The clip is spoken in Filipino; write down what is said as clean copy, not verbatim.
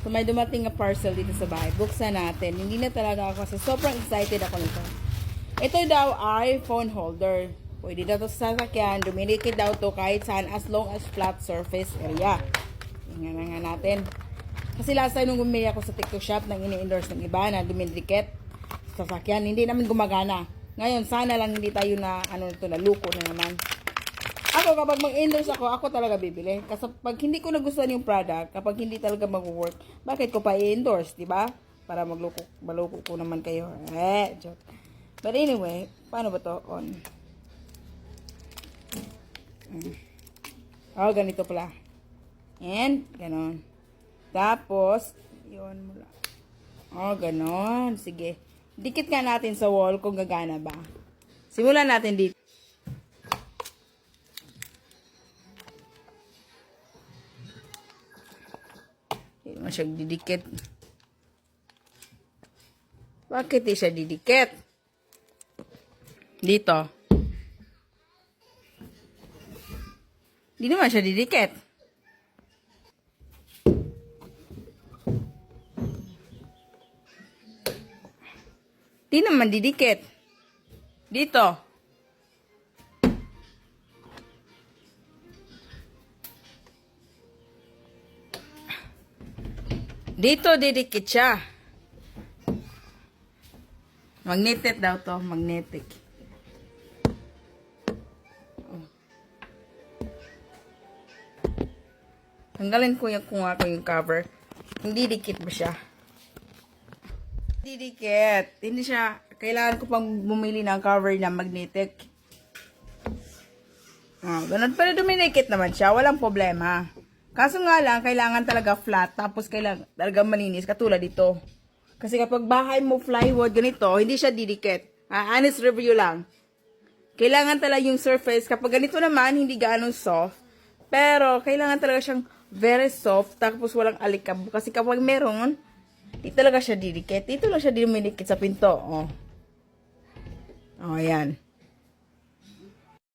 So, may dumating na parcel dito sa bahay. Buksan natin. Hindi na talaga ako kasi sobrang excited ako nito. Ito daw ay phone holder. Pwede daw ito sa sasakyan. Dumidikit daw to kahit saan as long as flat surface area. Tingnan nga natin. Kasi last time nung bumili ako sa TikTok shop nang ini-endorse ng iba na dumidikit sa sasakyan, hindi naman gumagana. Ngayon, sana lang hindi tayo na naluko na naman. Ako, kapag mag-endorse ako talaga bibili. Kasi pag hindi ko nagustuhan yung product, kapag hindi talaga mag-work, bakit ko pa i-endorse, di ba? Para maloko ko naman kayo. Joke. But anyway, paano ba to? On. Oh, ganito pala. And, ganon. Tapos, yun mula. Oh, ganon. Sige. Dikit nga natin sa wall kung gagana ba. Simulan natin dito. Hindi mo siya didikit. Bakit di siya didikit? Dito. Hindi naman siya didikit. Di naman didikit. Dito. Dito didikit siya. Magnetic daw to. Magnetic. Tanggalin ko yung cover. Hindi dikit ba siya? Didikit. Hindi siya, kailangan ko pang bumili ng cover na magnetic. Ganun. Pero dumidikit naman siya. Walang problema. Kaso nga lang, kailangan talaga flat. Tapos kailangan talaga malinis. Katulad dito. Kasi kapag bahay mo plywood, ganito, hindi siya didikit. Honest review lang. Kailangan talaga yung surface. Kapag ganito naman, hindi gaano soft. Pero, kailangan talaga siyang very soft. Tapos walang alikab. Kasi kapag meron, di talaga siya didikit. Dito lang siya dumidikit sa pinto. Oh, ayan.